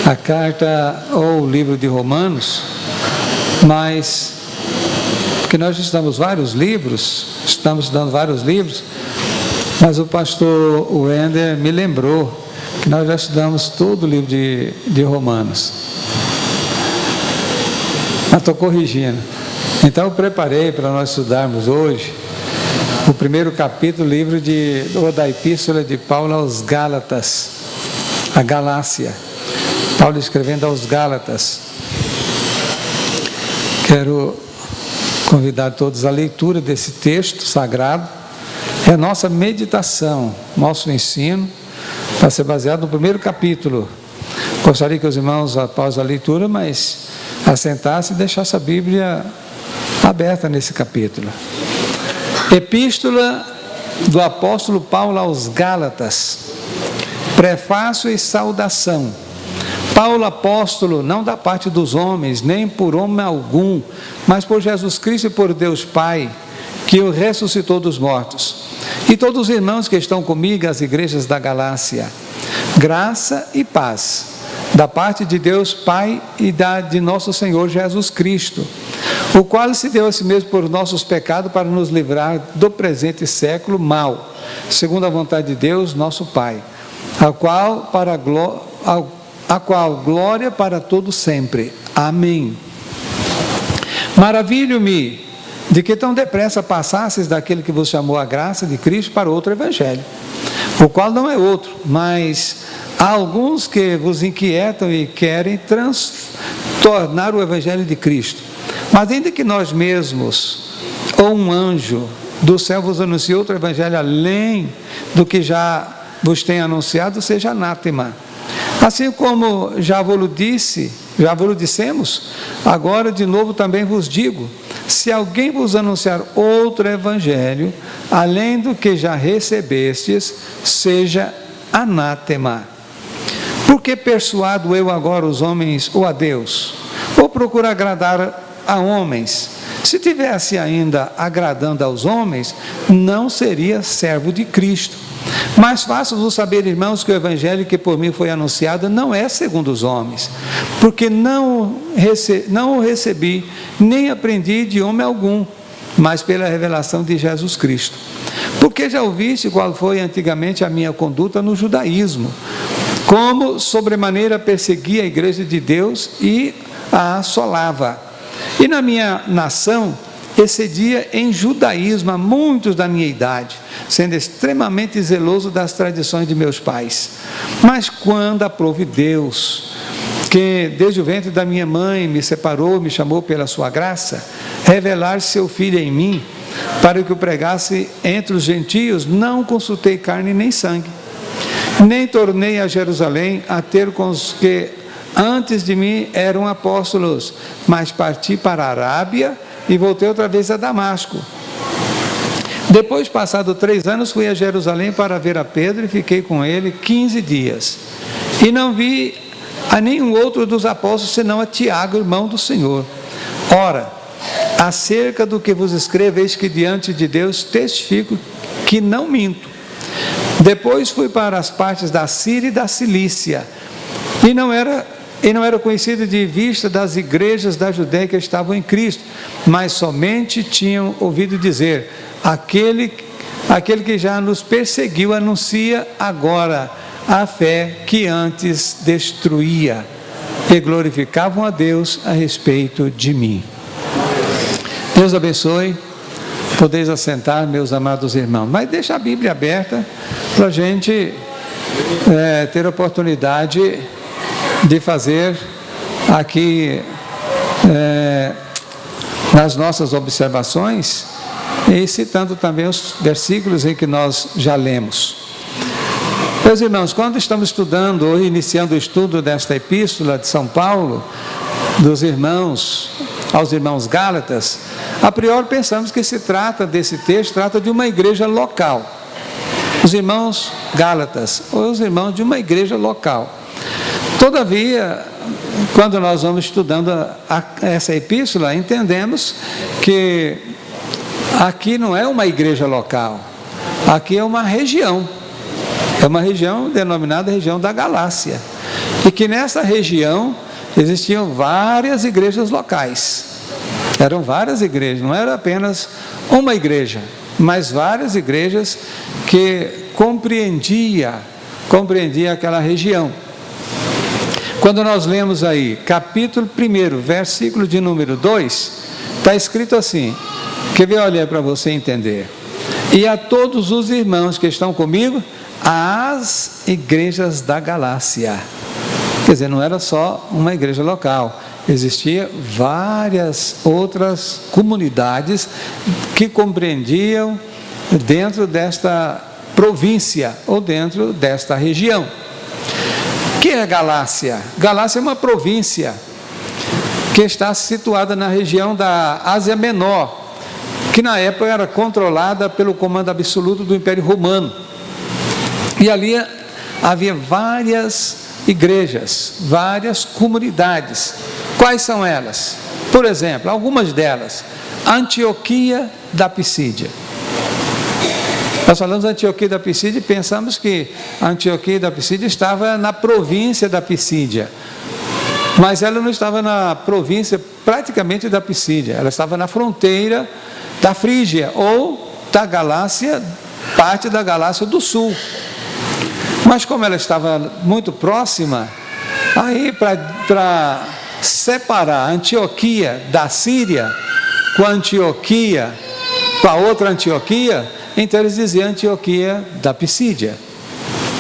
a carta ou o livro de Romanos, mas porque nós estudamos vários livros, estamos estudando vários livros, mas o pastor Wender me lembrou que nós já estudamos todo o livro de Romanos. Mas estou corrigindo. Então eu preparei para nós estudarmos hoje o primeiro capítulo do livro da Epístola de Paulo aos Gálatas, a Galácia. Paulo escrevendo aos Gálatas. Quero convidar todos à leitura desse texto sagrado. É a nossa meditação, nosso ensino, vai ser baseado no primeiro capítulo. Gostaria que os irmãos, após a leitura, mas assentassem e deixassem a Bíblia aberta nesse capítulo. Epístola do apóstolo Paulo aos Gálatas. Prefácio e saudação. Paulo, apóstolo, não da parte dos homens, nem por homem algum, mas por Jesus Cristo e por Deus Pai, que o ressuscitou dos mortos. E todos os irmãos que estão comigo, as igrejas da Galácia. Graça e paz, da parte de Deus Pai e de nosso Senhor Jesus Cristo, o qual se deu a si mesmo por nossos pecados para nos livrar do presente século mau, segundo a vontade de Deus, nosso Pai, a qual glória para todo sempre. Amém. Maravilho-me de que tão depressa passasses daquele que vos chamou a graça de Cristo para outro evangelho, o qual não é outro, mas há alguns que vos inquietam e querem tornar o evangelho de Cristo. Mas ainda que nós mesmos, ou um anjo do céu vos anuncie outro evangelho além do que já vos tem anunciado, seja anátema. Assim como já vos dissemos, agora de novo também vos digo: se alguém vos anunciar outro evangelho, além do que já recebestes, seja anátema. Por que persuado eu agora os homens ou a Deus? Ou procuro agradar a homens? Se tivesse ainda agradando aos homens, não seria servo de Cristo. Mas faço-vos saber, irmãos, que o evangelho que por mim foi anunciado não é segundo os homens, porque não o recebi, nem aprendi de homem algum, mas pela revelação de Jesus Cristo. Porque já ouviste qual foi antigamente a minha conduta no judaísmo, como sobremaneira persegui a igreja de Deus e a assolava. E na minha nação excedia em judaísmo a muitos da minha idade, sendo extremamente zeloso das tradições de meus pais. Mas quando aprove Deus, que desde o ventre da minha mãe me separou, me chamou pela sua graça, revelar seu Filho em mim, para que o pregasse entre os gentios, não consultei carne nem sangue, nem tornei a Jerusalém a ter com os que antes de mim eram apóstolos, mas parti para a Arábia e voltei outra vez a Damasco. Depois, passado 3 anos, fui a Jerusalém para ver a Pedro e fiquei com ele 15 dias. E não vi a nenhum outro dos apóstolos, senão a Tiago, irmão do Senhor. Ora, acerca do que vos escrevo, eis que diante de Deus testifico que não minto. Depois fui para as partes da Síria e da Cilícia, e não era conhecido de vista das igrejas da Judéia que estavam em Cristo, mas somente tinham ouvido dizer: aquele que já nos perseguiu anuncia agora a fé que antes destruía, e glorificavam a Deus a respeito de mim. Deus abençoe. Podeis assentar, meus amados irmãos, mas deixa a Bíblia aberta para a gente ter a oportunidade de fazer aqui nas nossas observações e citando também os versículos em que nós já lemos. Meus irmãos, quando estamos estudando ou iniciando o estudo desta epístola de São Paulo, dos irmãos aos irmãos Gálatas, a priori pensamos que desse texto trata de uma igreja local. Os irmãos Gálatas, ou os irmãos de uma igreja local. Todavia, quando nós vamos estudando essa epístola, entendemos que aqui não é uma igreja local, aqui é uma região denominada região da Galácia. e que nessa região existiam várias igrejas locais. Eram várias igrejas, não era apenas uma igreja, mas várias igrejas que compreendia aquela região. Quando nós lemos aí, capítulo 1, versículo de número 2, está escrito assim, quer ver, olha para você entender. E a todos os irmãos que estão comigo, às igrejas da Galácia. Quer dizer, não era só uma igreja local, existia várias outras comunidades que compreendiam dentro desta província ou dentro desta região. O que é Galácia? Galácia é uma província que está situada na região da Ásia Menor, que na época era controlada pelo comando absoluto do Império Romano. E ali havia várias igrejas, várias comunidades. Quais são elas? Por exemplo, algumas delas, Antioquia da Pisídia. Nós falamos de Antioquia da Pisídia e pensamos que a Antioquia da Pisídia estava na província da Pisídia, mas ela não estava na província praticamente da Pisídia, ela estava na fronteira da Frígia ou da Galácia, parte da Galácia do Sul. Mas como ela estava muito próxima, aí para separar a Antioquia da Síria com a Antioquia, com a outra Antioquia, então eles diziam Antioquia da Pisídia,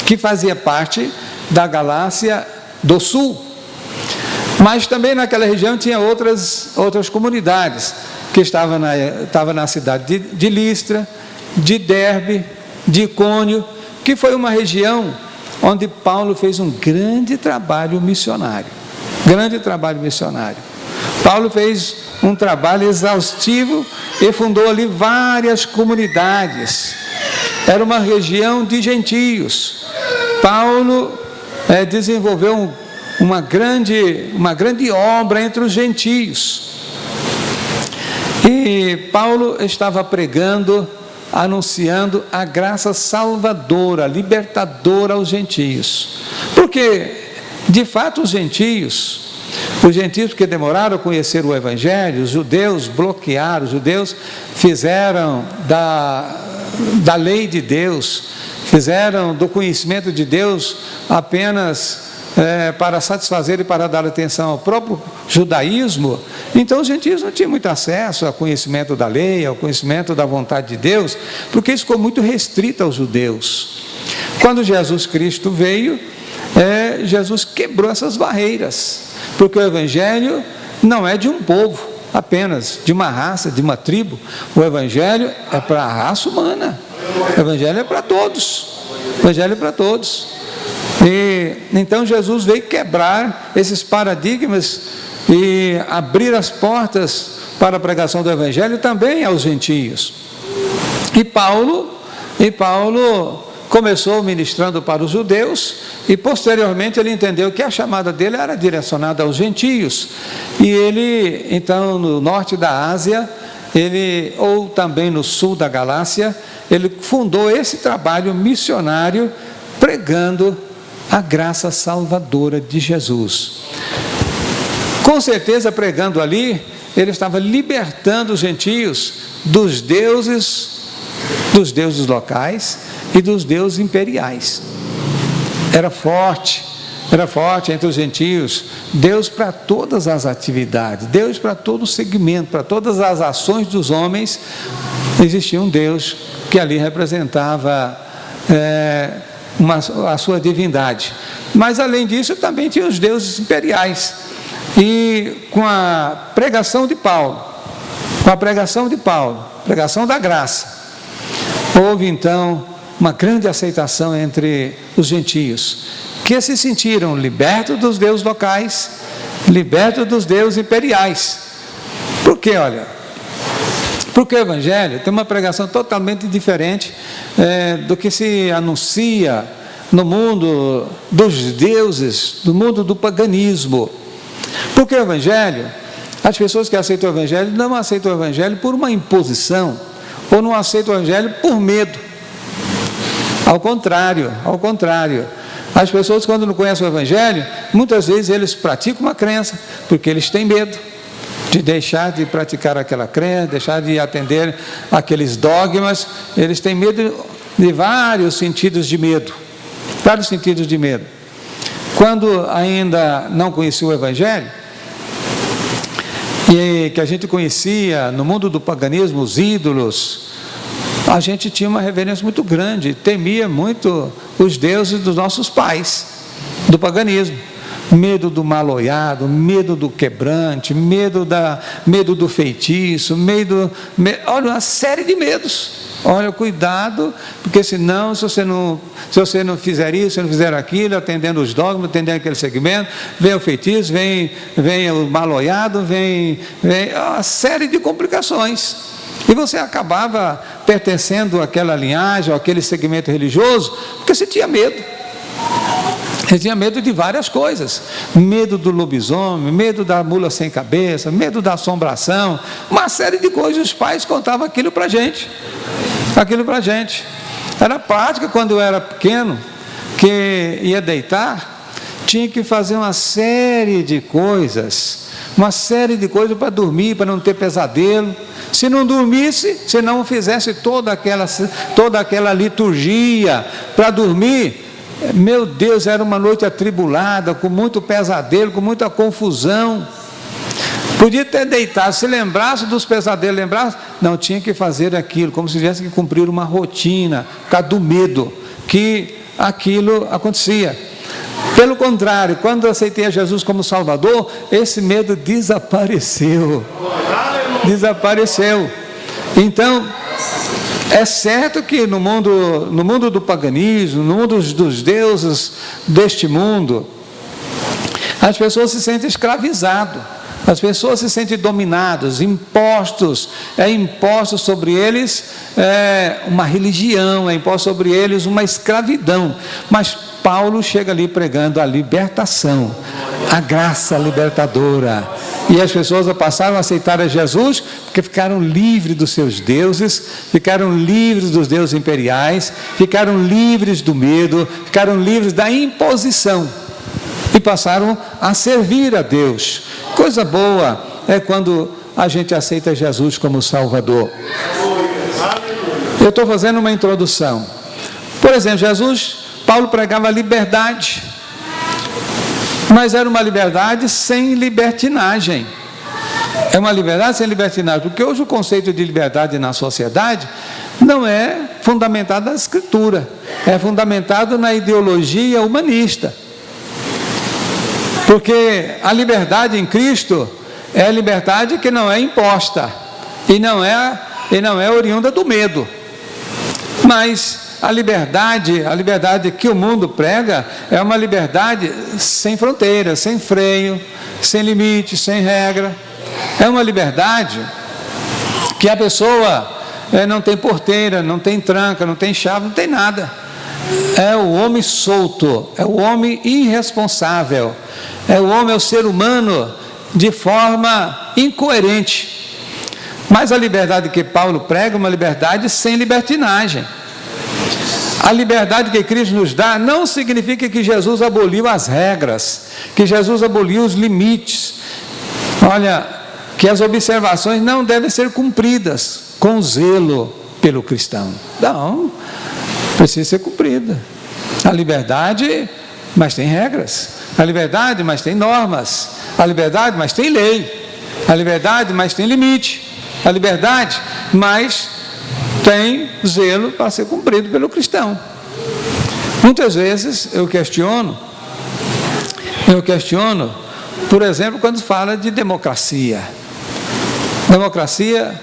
que fazia parte da Galácia do Sul. Mas também naquela região tinha outras comunidades, que estavam na cidade de Listra, de Derbe, de Icônio, que foi uma região onde Paulo fez um grande trabalho missionário. Paulo fez um trabalho exaustivo e fundou ali várias comunidades. Era uma região de gentios. Paulo desenvolveu uma grande obra entre os gentios. E Paulo estava pregando, anunciando a graça salvadora, libertadora aos gentios. Porque, de fato, os gentios porque demoraram a conhecer o Evangelho, os judeus bloquearam, os judeus fizeram da lei de Deus, fizeram do conhecimento de Deus apenas para satisfazer e para dar atenção ao próprio judaísmo. Então os gentios não tinham muito acesso ao conhecimento da lei, ao conhecimento da vontade de Deus, porque isso ficou muito restrito aos judeus. Quando Jesus Cristo veio, Jesus quebrou essas barreiras, porque o Evangelho não é de um povo apenas, de uma raça, de uma tribo. O Evangelho é para a raça humana, o Evangelho é para todos, o Evangelho é para todos. E então Jesus veio quebrar esses paradigmas e abrir as portas para a pregação do Evangelho também aos gentios. E Paulo começou ministrando para os judeus e posteriormente ele entendeu que a chamada dele era direcionada aos gentios. E ele, então, no norte da Ásia, ou também no sul da Galácia, ele fundou esse trabalho missionário pregando a graça salvadora de Jesus. Com certeza, pregando ali, ele estava libertando os gentios dos deuses locais e dos deuses imperiais. Era forte entre os gentios, Deus para todas as atividades, Deus para todo o segmento, para todas as ações dos homens, existia um Deus que ali representava a sua divindade. Mas além disso também tinha os deuses imperiais. E com a pregação de Paulo, pregação da graça, houve então uma grande aceitação entre os gentios, que se sentiram libertos dos deuses locais, libertos dos deuses imperiais. Por quê? Olha, porque o Evangelho tem uma pregação totalmente diferente do que se anuncia no mundo dos deuses, no mundo do paganismo. Porque o Evangelho, as pessoas que aceitam o Evangelho não aceitam o Evangelho por uma imposição, ou não aceitam o Evangelho por medo. Ao contrário, As pessoas, quando não conhecem o Evangelho, muitas vezes eles praticam uma crença, porque eles têm medo de deixar de praticar aquela crença, deixar de atender aqueles dogmas. Eles têm medo de vários sentidos de medo, vários sentidos de medo. Quando ainda não conhecia o Evangelho, e que a gente conhecia no mundo do paganismo os ídolos, a gente tinha uma reverência muito grande, temia muito os deuses dos nossos pais, do paganismo. Medo do mal-olhado, medo do quebrante, medo do feitiço, olha, uma série de medos. Olha, cuidado, porque senão, se você não fizer isso, se não fizer aquilo, atendendo os dogmas, atendendo aquele segmento, vem o feitiço, vem o mal-olhado, vem uma série de complicações. E você acabava pertencendo àquela linhagem, àquele segmento religioso, porque você tinha medo. Ele tinha medo de várias coisas, medo do lobisomem, medo da mula sem cabeça, medo da assombração, uma série de coisas. Os pais contavam aquilo para a gente, era prática. Quando eu era pequeno, que ia deitar, tinha que fazer uma série de coisas para dormir, para não ter pesadelo. Se não dormisse, se não fizesse toda aquela liturgia para dormir, meu Deus, era uma noite atribulada, com muito pesadelo, com muita confusão. Podia ter deitado, se lembrasse dos pesadelos, não, tinha que fazer aquilo, como se tivesse que cumprir uma rotina, por causa do medo que aquilo acontecia. Pelo contrário, quando eu aceitei a Jesus como Salvador, esse medo desapareceu. Então, é certo que no mundo do paganismo, no mundo dos deuses deste mundo, as pessoas se sentem escravizadas, as pessoas se sentem dominadas, imposto sobre eles uma religião, imposto sobre eles uma escravidão. Mas Paulo chega ali pregando a libertação, a graça libertadora. E as pessoas passaram a aceitar a Jesus, porque ficaram livres dos seus deuses, ficaram livres dos deuses imperiais, ficaram livres do medo, ficaram livres da imposição, e passaram a servir a Deus. Coisa boa é quando a gente aceita Jesus como Salvador. Eu estou fazendo uma introdução. Por exemplo, Paulo pregava liberdade, mas era uma liberdade sem libertinagem. É uma liberdade sem libertinagem, porque hoje o conceito de liberdade na sociedade não é fundamentado na Escritura, é fundamentado na ideologia humanista. Porque a liberdade em Cristo é a liberdade que não é imposta, e não é oriunda do medo. Mas a liberdade que o mundo prega é uma liberdade sem fronteiras, sem freio, sem limite, sem regra. É uma liberdade que a pessoa não tem porteira, não tem tranca, não tem chave, não tem nada. É o homem solto, é o homem irresponsável, é o ser humano de forma incoerente. Mas a liberdade que Paulo prega é uma liberdade sem libertinagem. A liberdade que Cristo nos dá não significa que Jesus aboliu as regras, que Jesus aboliu os limites. Olha, que as observações não devem ser cumpridas com zelo pelo cristão. Não, precisa ser cumprida. A liberdade, mas tem regras. A liberdade, mas tem normas. A liberdade, mas tem lei. A liberdade, mas tem limite. A liberdade, mas tem zelo para ser cumprido pelo cristão. Muitas vezes eu questiono, por exemplo, quando fala de democracia. Democracia,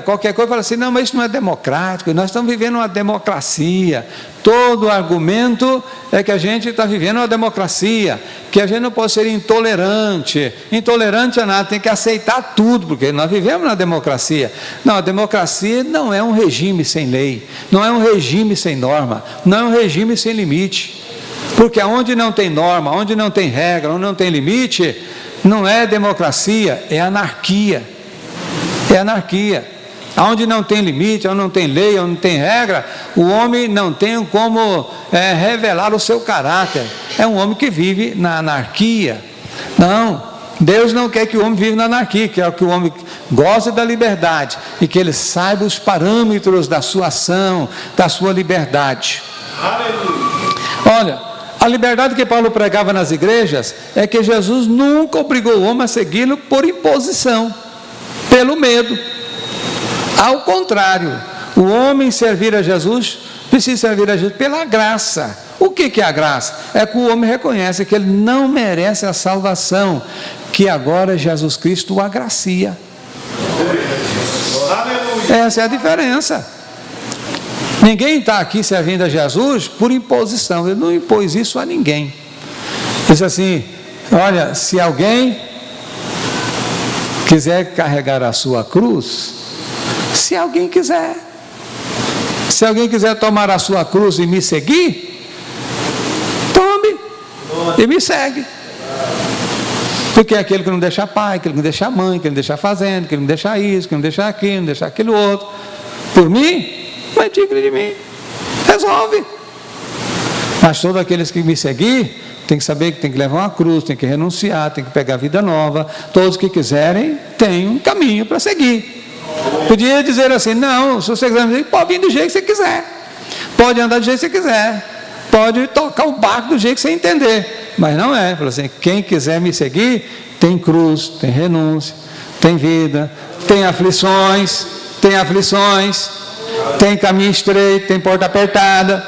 qualquer coisa fala assim, não, mas isso não é democrático, nós estamos vivendo uma democracia. Todo argumento é que a gente está vivendo uma democracia, que a gente não pode ser intolerante a nada, tem que aceitar tudo, porque nós vivemos na democracia. Não, a democracia não é um regime sem lei, não é um regime sem norma, não é um regime sem limite, porque onde não tem norma, onde não tem regra, onde não tem limite, não é democracia, é anarquia. É anarquia. Onde não tem limite, onde não tem lei, onde não tem regra, o homem não tem como revelar o seu caráter. É um homem que vive na anarquia. Não, Deus não quer que o homem viva na anarquia, quer que o homem goze da liberdade e que ele saiba os parâmetros da sua ação, da sua liberdade. Olha, a liberdade que Paulo pregava nas igrejas é que Jesus nunca obrigou o homem a segui-lo por imposição, pelo medo. Ao contrário, o homem servir a Jesus, precisa servir a Jesus pela graça. O que é a graça? É que o homem reconhece que ele não merece a salvação, que agora Jesus Cristo o agracia. Essa é a diferença. Ninguém está aqui servindo a Jesus por imposição, ele não impôs isso a ninguém. Diz assim: olha, se alguém quiser carregar a sua cruz, se alguém quiser tomar a sua cruz e me seguir, tome e me segue. Porque é aquele que não deixa pai, que não deixa mãe, que não deixa fazenda, que não deixa isso, que não deixa aquilo, não deixa aquilo outro, por mim, não é digno de mim, resolve. Mas todos aqueles que me seguir, tem que saber que tem que levar uma cruz, tem que renunciar, tem que pegar vida nova. Todos que quiserem, têm um caminho para seguir. Podia dizer assim: não, se você quiser me seguir, pode vir do jeito que você quiser, pode andar do jeito que você quiser, pode tocar o barco do jeito que você entender. Mas não é, falou assim: quem quiser me seguir, tem cruz, tem renúncia, tem vida, tem aflições, tem caminho estreito, tem porta apertada.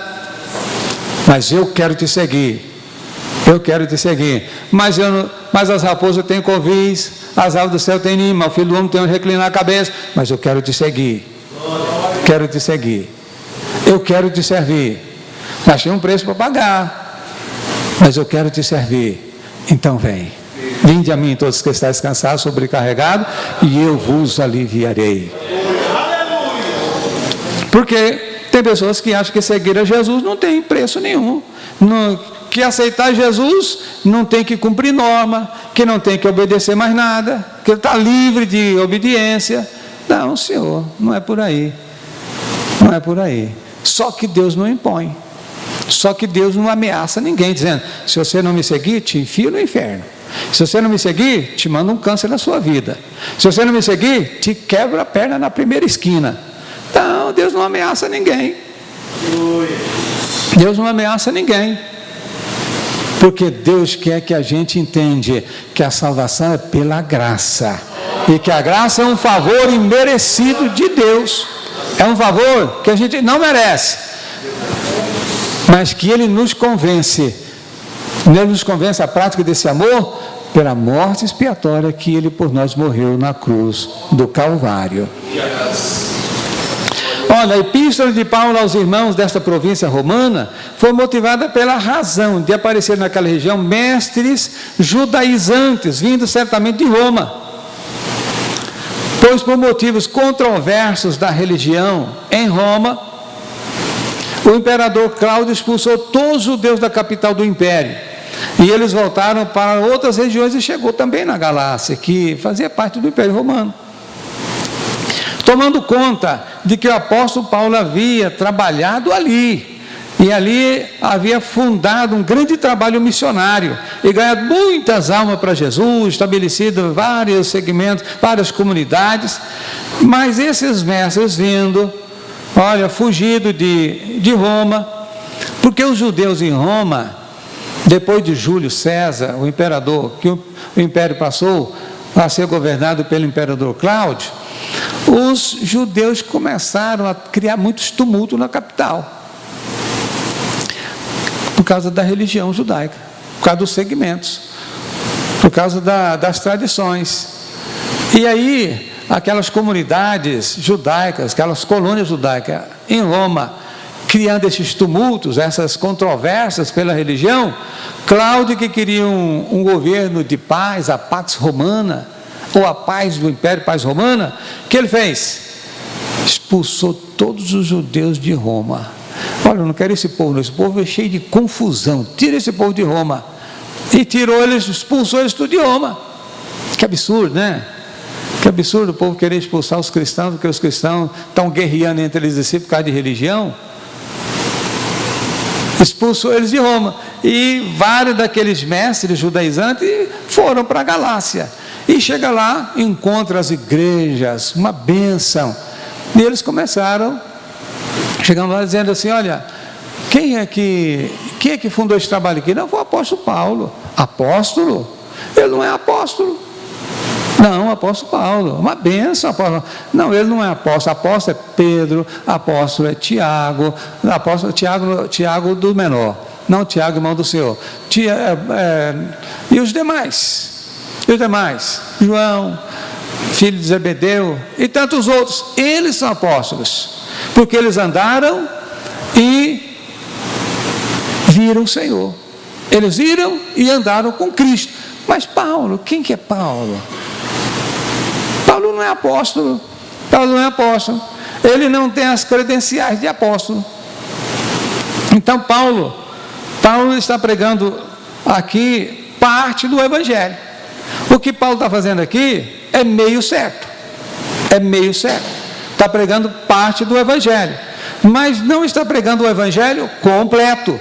Mas eu quero te seguir, mas as raposas têm covis, as aves do céu têm ninho, o filho do homem tem onde reclinar a cabeça, mas eu quero te seguir, eu quero te servir, mas tem um preço para pagar, mas eu quero te servir. Então vinde a mim todos que estáis cansados, sobrecarregados, e eu vos aliviarei. Porque tem pessoas que acham que seguir a Jesus não tem preço nenhum, que aceitar Jesus não tem que cumprir norma, que não tem que obedecer mais nada, que ele está livre de obediência. Não, Senhor, não é por aí. Só que Deus não impõe, só que Deus não ameaça ninguém, dizendo: se você não me seguir, te enfio no inferno. Se você não me seguir, te manda um câncer na sua vida. Se você não me seguir, te quebra a perna na primeira esquina. Não, Deus não ameaça ninguém. Porque Deus quer que a gente entenda que a salvação é pela graça, e que a graça é um favor imerecido de Deus, é um favor que a gente não merece, mas que Ele nos convence à prática desse amor, pela morte expiatória que Ele por nós morreu na cruz do Calvário. Olha, a epístola de Paulo aos irmãos desta província romana foi motivada pela razão de aparecer naquela região mestres judaizantes, vindos certamente de Roma, pois por motivos controversos da religião em Roma, o imperador Cláudio expulsou todos os judeus da capital do império, e eles voltaram para outras regiões, e chegou também na Galácia, que fazia parte do Império Romano. Tomando conta de que o apóstolo Paulo havia trabalhado ali, e ali havia fundado um grande trabalho missionário, e ganhado muitas almas para Jesus, estabelecido vários segmentos, várias comunidades. Mas esses mestres vindo, fugido de Roma, porque os judeus em Roma, depois de Júlio César, o imperador, que o império passou a ser governado pelo imperador Cláudio, os judeus começaram a criar muitos tumultos na capital, por causa da religião judaica, por causa dos segmentos, por causa das tradições. E aí, aquelas comunidades judaicas, aquelas colônias judaicas em Roma, criando esses tumultos, essas controvérsias pela religião, Cláudio, que queria um governo de paz, a Pax Romana, ou a paz do Império, paz romana, o que ele fez? Expulsou todos os judeus de Roma. Olha, eu não quero esse povo, não. Esse povo é cheio de confusão, tira esse povo de Roma. E tirou eles, expulsou eles tudo de Roma. Que absurdo, né? Que absurdo o povo querer expulsar os cristãos, porque os cristãos estão guerreando entre eles assim por causa de religião. Expulsou eles de Roma. E vários daqueles mestres judaizantes foram para a Galácia. E chega lá, encontra as igrejas, uma bênção. E eles começaram, chegando lá dizendo assim: olha, quem é que fundou esse trabalho aqui? Não, foi o apóstolo Paulo. Apóstolo? Ele não é apóstolo. Não, apóstolo Paulo, uma bênção, apóstolo. Não, ele não é apóstolo. Apóstolo é Pedro, apóstolo é Tiago, apóstolo Tiago do menor, não Tiago, irmão do Senhor. E os demais? E os demais? João, filho de Zebedeu, e tantos outros. Eles são apóstolos, porque eles andaram e viram o Senhor. Eles viram e andaram com Cristo. Mas Paulo, quem que é Paulo? Paulo não é apóstolo. Paulo não é apóstolo. Ele não tem as credenciais de apóstolo. Então Paulo está pregando aqui parte do Evangelho. O que Paulo está fazendo aqui é meio certo. É meio certo. Está pregando parte do Evangelho, mas não está pregando o Evangelho completo.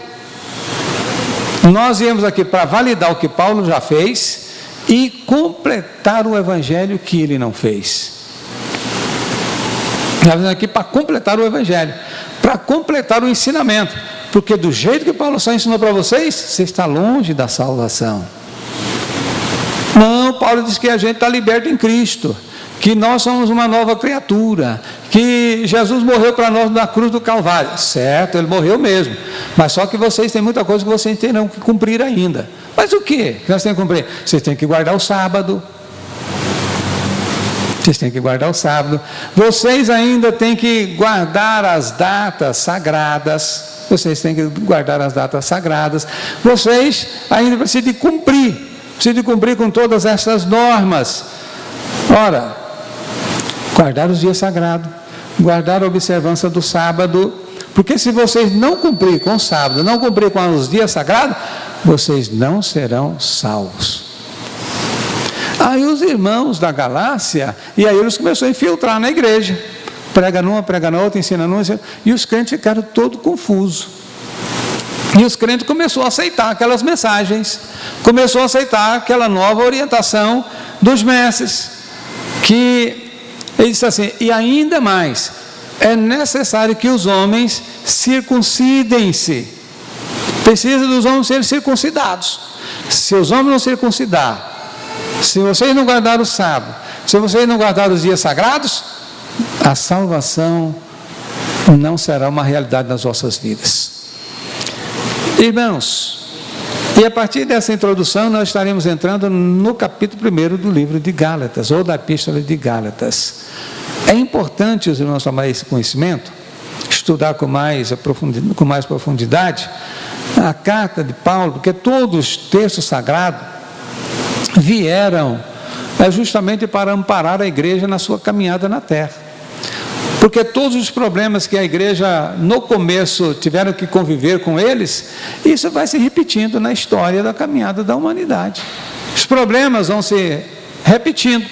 Nós viemos aqui para validar o que Paulo já fez e completar o Evangelho que ele não fez. Nós viemos aqui para completar o Evangelho, para completar o ensinamento, porque do jeito que Paulo só ensinou para vocês, você está longe da salvação. Não, Paulo diz que a gente está liberto em Cristo, que nós somos uma nova criatura, que Jesus morreu para nós na cruz do Calvário. Certo, ele morreu mesmo, mas só que vocês têm muita coisa que vocês terão que cumprir ainda. Mas o que nós temos que cumprir? Vocês têm que guardar o sábado. Vocês têm que guardar o sábado. Vocês ainda têm que guardar as datas sagradas. Vocês têm que guardar as datas sagradas. Vocês ainda precisam de cumprir com todas essas normas. Ora, guardar os dias sagrados, guardar a observância do sábado, porque se vocês não cumprir com o sábado, não cumprir com os dias sagrados, vocês não serão salvos. Aí os irmãos da Galácia, e aí eles começaram a infiltrar na igreja, prega numa, prega na outra, ensina numa, e os crentes ficaram todos confusos. E os crentes começaram a aceitar aquelas mensagens, começou a aceitar aquela nova orientação dos mestres, que ele disse assim: e ainda mais, é necessário que os homens circuncidem-se. Precisa dos homens serem circuncidados. Se os homens não circuncidar, se vocês não guardarem o sábado, se vocês não guardarem os dias sagrados, a salvação não será uma realidade nas vossas vidas. Irmãos, e a partir dessa introdução nós estaremos entrando no capítulo 1 do livro de Gálatas, ou da epístola de Gálatas. É importante os irmãos tomarem esse conhecimento, estudar com mais profundidade a carta de Paulo, porque todos os textos sagrados vieram justamente para amparar a igreja na sua caminhada na terra. Porque todos os problemas que a igreja no começo tiveram que conviver com eles, isso vai se repetindo na história da caminhada da humanidade. Os problemas vão se repetindo.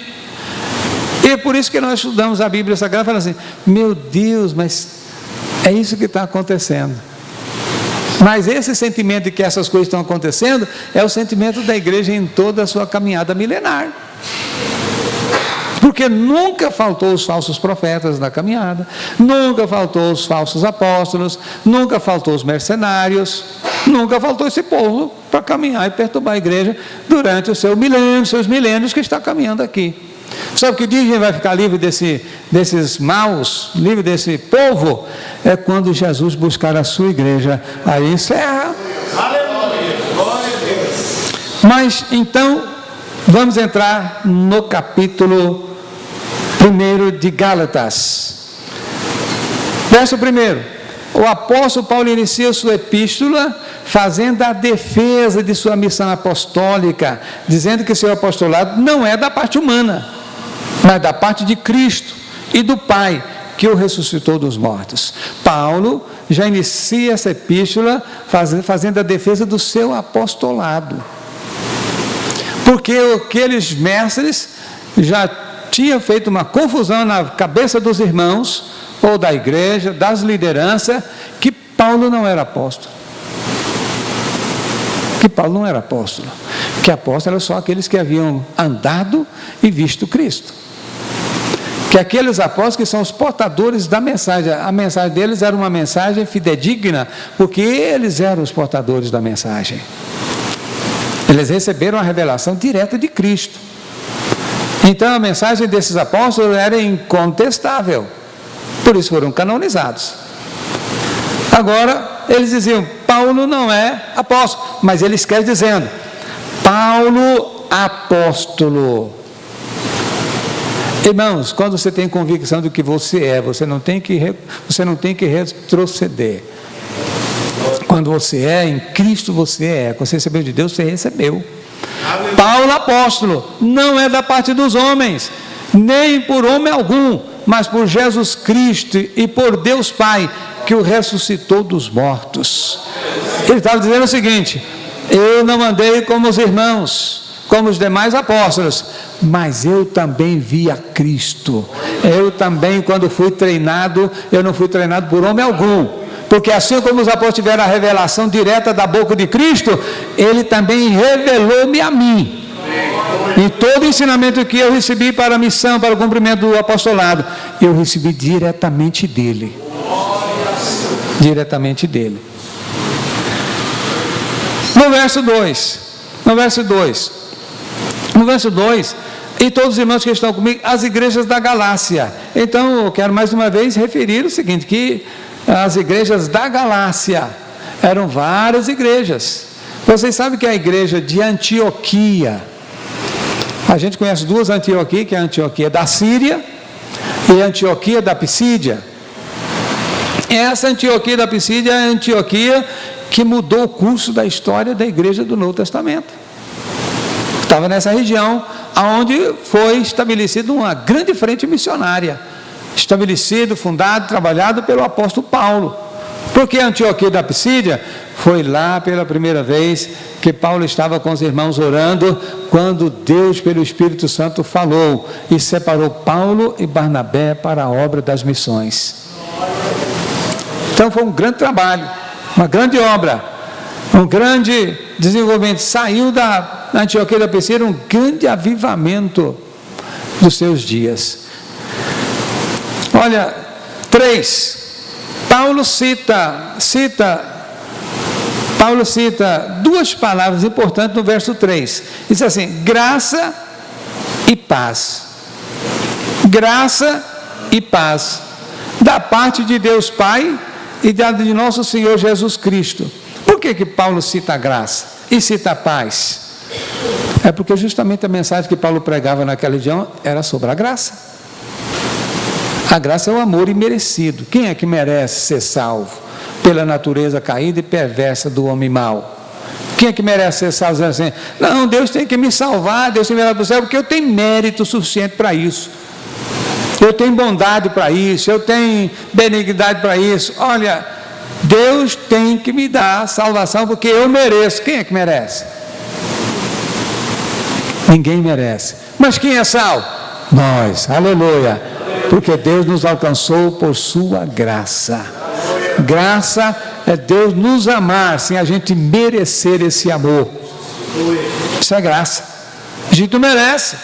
E é por isso que nós estudamos a Bíblia Sagrada e falamos assim: meu Deus, mas é isso que está acontecendo. Mas esse sentimento de que essas coisas estão acontecendo é o sentimento da igreja em toda a sua caminhada milenar. Porque nunca faltou os falsos profetas na caminhada, nunca faltou os falsos apóstolos, nunca faltou os mercenários, nunca faltou esse povo para caminhar e perturbar a igreja durante os seus milênios que está caminhando aqui. Sabe que dia a gente vai ficar livre desses maus, livre desse povo? É quando Jesus buscar a sua igreja. Aí encerra. Mas então, vamos entrar no capítulo 1 de Gálatas. Verso 1. O apóstolo Paulo inicia sua epístola fazendo a defesa de sua missão apostólica, dizendo que seu apostolado não é da parte humana, mas da parte de Cristo e do Pai, que o ressuscitou dos mortos. Paulo já inicia essa epístola fazendo a defesa do seu apostolado, porque aqueles mestres já tinha feito uma confusão na cabeça dos irmãos, ou da igreja, das lideranças, que Paulo não era apóstolo. Que Paulo não era apóstolo. Que apóstolo eram só aqueles que haviam andado e visto Cristo. Que aqueles apóstolos que são os portadores da mensagem, a mensagem deles era uma mensagem fidedigna, porque eles eram os portadores da mensagem. Eles receberam a revelação direta de Cristo. Então a mensagem desses apóstolos era incontestável, por isso foram canonizados. Agora, eles diziam, Paulo não é apóstolo, mas eles querem dizendo, Paulo apóstolo. Irmãos, quando você tem convicção do que você é, você não tem que retroceder. Quando você é, em Cristo você é. Quando você recebeu de Deus, você recebeu. Paulo apóstolo, não é da parte dos homens, nem por homem algum, mas por Jesus Cristo e por Deus Pai, que o ressuscitou dos mortos. Ele estava dizendo o seguinte, eu não andei como os irmãos, como os demais apóstolos, mas eu também vi a Cristo. Eu também, quando fui treinado, eu não fui treinado por homem algum, porque assim como os apóstolos tiveram a revelação direta da boca de Cristo, Ele também revelou-me a mim. E todo o ensinamento que eu recebi para a missão, para o cumprimento do apostolado, eu recebi diretamente dEle. Diretamente dEle. No verso 2, e todos os irmãos que estão comigo, as igrejas da Galácia. Então eu quero mais uma vez referir o seguinte, que as igrejas da Galácia eram várias igrejas. Vocês sabem que a igreja de Antioquia, a gente conhece duas Antioquias, que é a Antioquia da Síria e a Antioquia da Pisídia. Essa Antioquia da Pisídia é a Antioquia que mudou o curso da história da igreja do Novo Testamento. Estava nessa região, onde foi estabelecida uma grande frente missionária, estabelecido, fundado, trabalhado pelo apóstolo Paulo. Porque a Antioquia da Pisídia foi lá pela primeira vez que Paulo estava com os irmãos orando, quando Deus pelo Espírito Santo falou e separou Paulo e Barnabé para a obra das missões. Então foi um grande trabalho, uma grande obra, um grande desenvolvimento. Saiu da Antioquia da Pisídia um grande avivamento dos seus dias. Olha, 3. Paulo cita duas palavras importantes no verso 3. Diz assim, graça e paz. Graça e paz. Da parte de Deus Pai e de nosso Senhor Jesus Cristo. Por que Paulo cita a graça e cita a paz? É porque justamente a mensagem que Paulo pregava naquela região era sobre a graça. A graça é o amor imerecido. Quem é que merece ser salvo pela natureza caída e perversa do homem mau? Quem é que merece ser salvo? Dizendo assim, não, Deus tem que me salvar, Deus tem que me levar para o céu, porque eu tenho mérito suficiente para isso. Eu tenho bondade para isso, eu tenho benignidade para isso. Olha, Deus tem que me dar salvação, porque eu mereço. Quem é que merece? Ninguém merece. Mas quem é salvo? Nós, aleluia. Porque Deus nos alcançou por sua graça. Graça é Deus nos amar sem a gente merecer esse amor. Isso é graça. A gente não merece.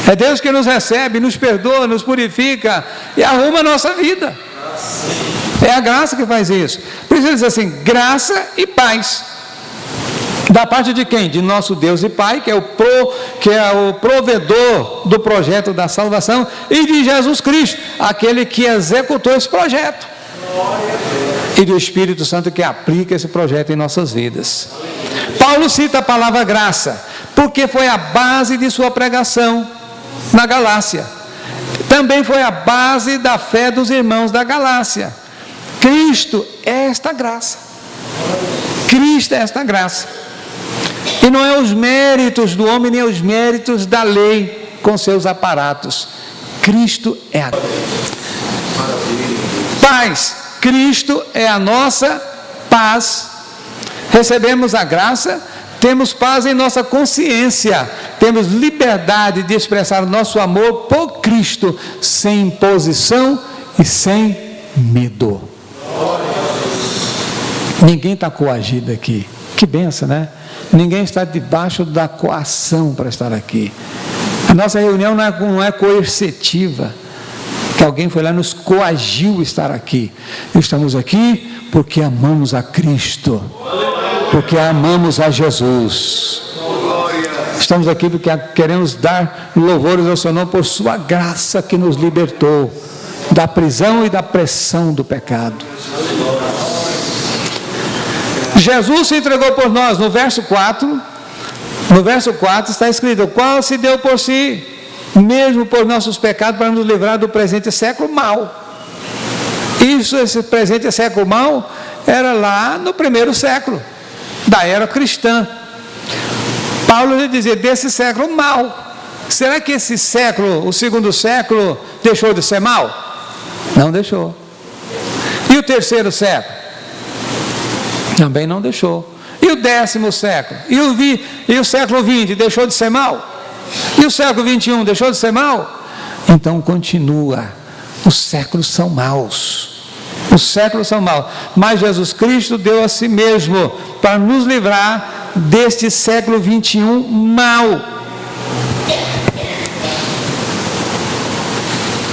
É Deus que nos recebe, nos perdoa, nos purifica e arruma a nossa vida. É a graça que faz isso. Por isso ele diz assim, graça e paz. Da parte de quem? De nosso Deus e Pai, que é o provedor do projeto da salvação, e de Jesus Cristo, aquele que executou esse projeto. E do Espírito Santo que aplica esse projeto em nossas vidas. Paulo cita a palavra graça, porque foi a base de sua pregação na Galácia. Também foi a base da fé dos irmãos da Galácia. Cristo é esta graça. Cristo é esta graça. E não é os méritos do homem, nem os méritos da lei com seus aparatos. Cristo é a paz. Cristo é a nossa paz. Recebemos a graça, temos paz em nossa consciência, temos liberdade de expressar o nosso amor por Cristo, sem imposição e sem medo. Ninguém está coagido aqui. Que benção, né? Ninguém está debaixo da coação para estar aqui. A nossa reunião não é coercitiva, que alguém foi lá e nos coagiu estar aqui. Estamos aqui porque amamos a Cristo, porque amamos a Jesus. Estamos aqui porque queremos dar louvores ao seu nome por sua graça que nos libertou da prisão e da pressão do pecado. Jesus se entregou por nós. No verso 4 está escrito: o qual se deu por si mesmo por nossos pecados, para nos livrar do presente século mau. Esse presente século mau era lá no primeiro século da era cristã. Paulo ia dizer desse século mau. Será que esse século, o segundo século, deixou de ser mau? Não deixou. E o terceiro século? Também não deixou. E o 10º século? E o século 20 deixou de ser mau? E o século 21 deixou de ser mau? Então continua. Os séculos são maus. Os séculos são maus. Mas Jesus Cristo deu a si mesmo para nos livrar deste século 21 mau.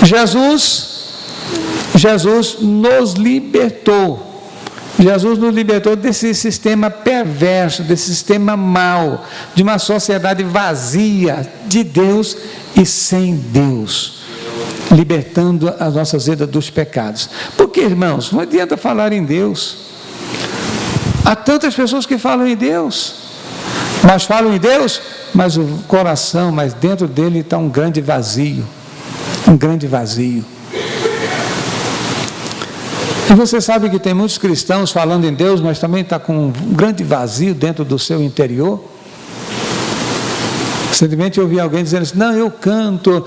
Jesus nos libertou. Jesus nos libertou desse sistema perverso, desse sistema mau, de uma sociedade vazia de Deus e sem Deus, libertando as nossas vidas dos pecados. Porque, irmãos, não adianta falar em Deus. Há tantas pessoas que falam em Deus, mas falam em Deus, mas o coração, mas dentro dele está um grande vazio. Um grande vazio. E você sabe que tem muitos cristãos falando em Deus, mas também está com um grande vazio dentro do seu interior. Recentemente eu ouvi alguém dizendo assim: não, eu canto,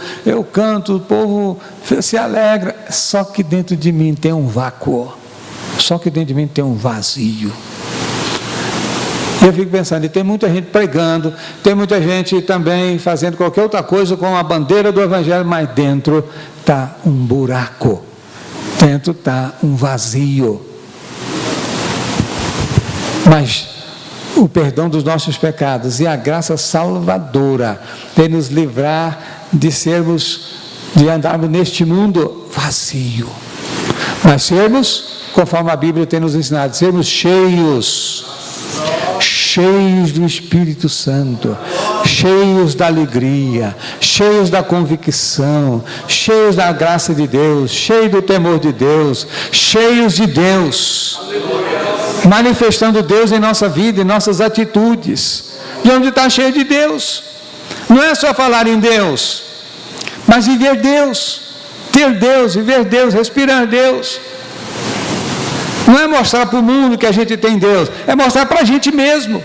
o povo se alegra, só que dentro de mim tem um vácuo, só que dentro de mim tem um vazio. E eu fico pensando, e tem muita gente pregando, tem muita gente também fazendo qualquer outra coisa com a bandeira do Evangelho, mas dentro está um buraco. Dentro está um vazio. Mas o perdão dos nossos pecados e a graça salvadora de nos livrar de andarmos neste mundo vazio, mas sermos, conforme a Bíblia tem nos ensinado, sermos cheios do Espírito Santo, cheios da alegria, cheios da convicção, cheios da graça de Deus, cheios do temor de Deus, cheios de Deus, manifestando Deus em nossa vida, em nossas atitudes. E onde está cheio de Deus? Não é só falar em Deus, mas viver Deus, ter Deus, viver Deus, respirar Deus. Não é mostrar para o mundo que a gente tem Deus, é mostrar para a gente mesmo.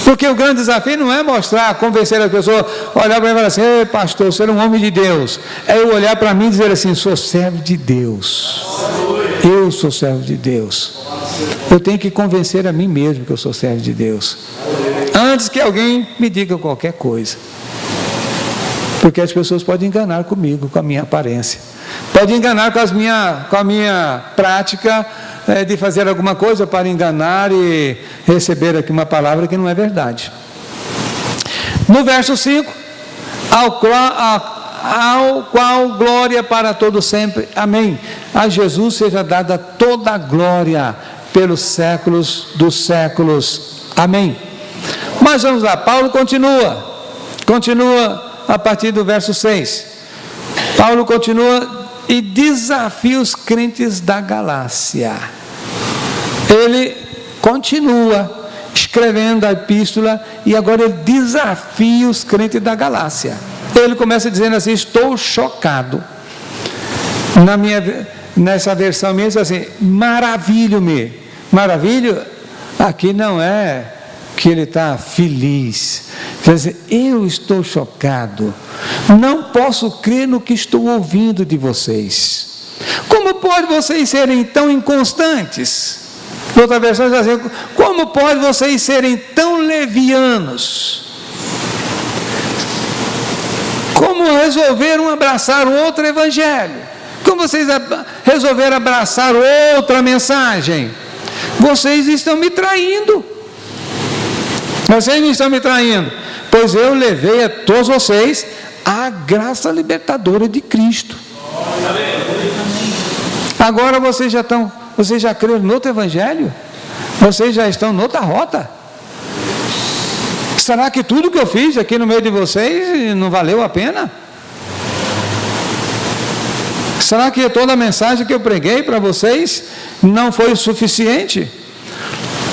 Porque o grande desafio não é mostrar, convencer as pessoas, olhar para mim e falar assim: ei, pastor, você é um homem de Deus. É eu olhar para mim e dizer assim: sou servo de Deus. Eu sou servo de Deus. Eu tenho que convencer a mim mesmo que eu sou servo de Deus, antes que alguém me diga qualquer coisa. Porque as pessoas podem enganar comigo, com a minha aparência, podem enganar com a minha prática de fazer alguma coisa para enganar e receber aqui uma palavra que não é verdade. No verso 5, ao qual glória para todo sempre, amém. A Jesus seja dada toda a glória pelos séculos dos séculos, amém. Mas vamos lá, Paulo continua a partir do verso 6. Paulo continua e desafia os crentes da Galácia. Ele continua escrevendo a epístola e agora ele desafia os crentes da Galácia. Ele começa dizendo assim: estou chocado. Nessa versão minha diz assim: maravilho-me. Maravilho aqui não é que ele está feliz. Quer dizer, eu estou chocado, não posso crer no que estou ouvindo de vocês. Como pode vocês serem tão inconstantes? Outra versão diz assim: como pode vocês serem tão levianos? Como resolveram abraçar outro evangelho? Como vocês resolveram abraçar outra mensagem? Vocês estão me traindo. Vocês não estão me traindo, pois eu levei a todos vocês a graça libertadora de Cristo. Agora vocês já creram no outro evangelho? Vocês já estão noutra rota? Será que tudo que eu fiz aqui no meio de vocês não valeu a pena? Será que toda a mensagem que eu preguei para vocês não foi o suficiente?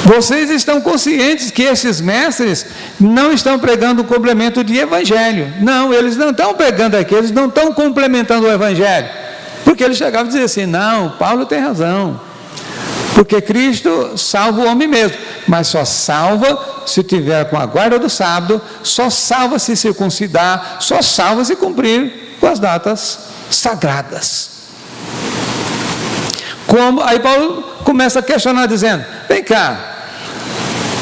Vocês estão conscientes que esses mestres não estão pregando o complemento de evangelho. Não, eles não estão pregando aqui, eles não estão complementando o evangelho. Porque eles chegavam a dizer assim: não, Paulo tem razão. Porque Cristo salva o homem mesmo, mas só salva se tiver com a guarda do sábado, só salva se circuncidar, só salva se cumprir com as datas sagradas. Aí Paulo começa a questionar dizendo: vem cá,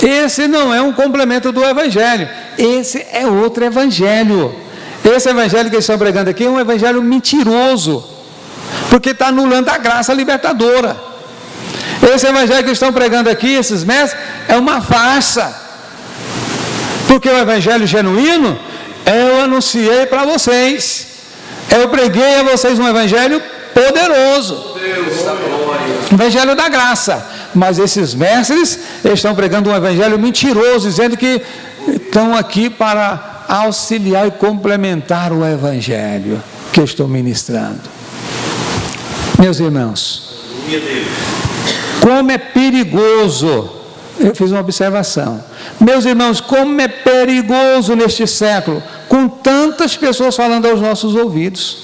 esse não é um complemento do evangelho, esse é outro evangelho. Esse evangelho que eles estão pregando aqui é um evangelho mentiroso, porque está anulando a graça libertadora. Esse evangelho que estão pregando aqui, esses mestres, é uma farsa, porque o evangelho genuíno eu anunciei para vocês, eu preguei a vocês um evangelho poderoso, evangelho da graça. Mas esses mestres estão pregando um evangelho mentiroso, dizendo que estão aqui para auxiliar e complementar o evangelho que eu estou ministrando. Meus irmãos, como é perigoso, eu fiz uma observação, meus irmãos, como é perigoso neste século, com tantas pessoas falando aos nossos ouvidos,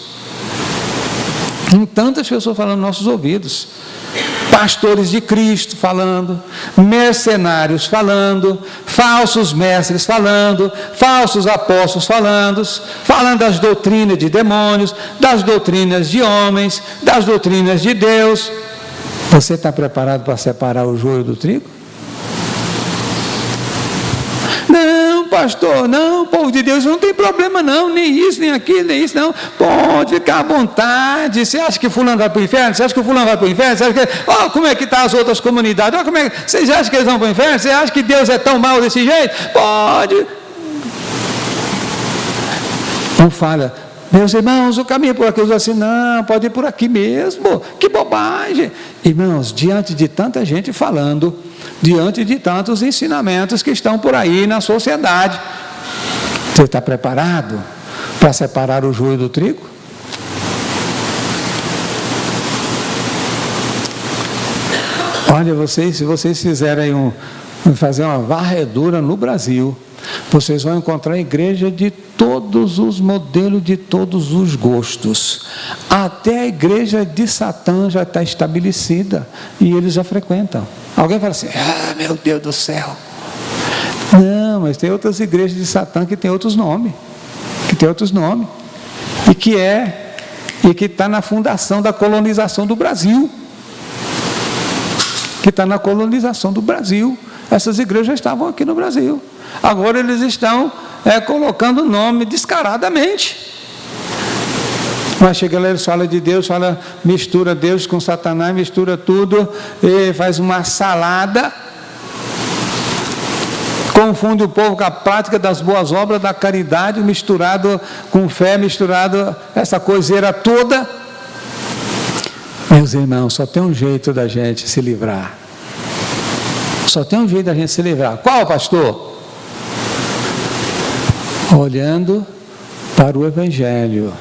pastores de Cristo falando, mercenários falando, falsos mestres falando, falsos apóstolos falando das doutrinas de demônios, das doutrinas de homens, das doutrinas de Deus. Você está preparado para separar o joio do trigo? Não, pastor, não, povo de Deus, não tem problema não, nem isso, nem aquilo, nem isso não, pode ficar à vontade. Você acha que fulano vai para o inferno? Você acha que o fulano vai para o inferno? Você acha que, como é que estão as outras comunidades? Como é que, vocês acham que eles vão para o inferno? Você acha que Deus é tão mau desse jeito? Pode. Não fala: meus irmãos, o caminho é por aqui. Eu digo assim: não, pode ir por aqui mesmo, que bobagem. Irmãos, diante de tanta gente falando, diante de tantos ensinamentos que estão por aí na sociedade, você está preparado para separar o joio do trigo? Olha, se vocês fizerem fazer uma varredura no Brasil, vocês vão encontrar igreja de todos os modelos, de todos os gostos. Até a igreja de Satã já está estabelecida e eles já frequentam. Alguém fala assim: meu Deus do céu. Não, mas tem outras igrejas de Satã que tem outros nomes. E que está na fundação da colonização do Brasil. Essas igrejas já estavam aqui no Brasil. Agora eles estão colocando o nome descaradamente. Mas chega lá, eles falam de Deus, mistura Deus com Satanás, mistura tudo, e faz uma salada, confunde o povo com a prática das boas obras, da caridade, misturado com fé, misturado essa coiseira toda. Meus irmãos, só tem um jeito da gente se livrar. Qual, pastor? Olhando para o evangelho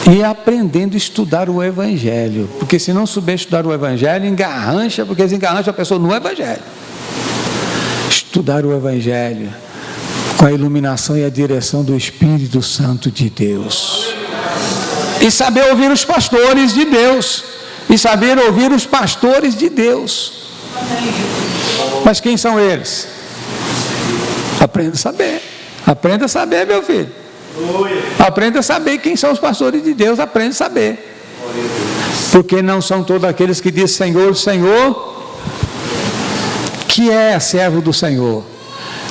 e aprendendo a estudar o evangelho, porque se não souber estudar o evangelho, engarrancha, porque eles engarrancham a pessoa no evangelho. Estudar o evangelho com a iluminação e a direção do Espírito Santo de Deus, e saber ouvir os pastores de Deus, Mas quem são eles? Aprenda a saber, meu filho. Aprenda a saber quem são os pastores de Deus. Aprenda a saber. Porque não são todos aqueles que dizem Senhor, Senhor, que é servo do Senhor.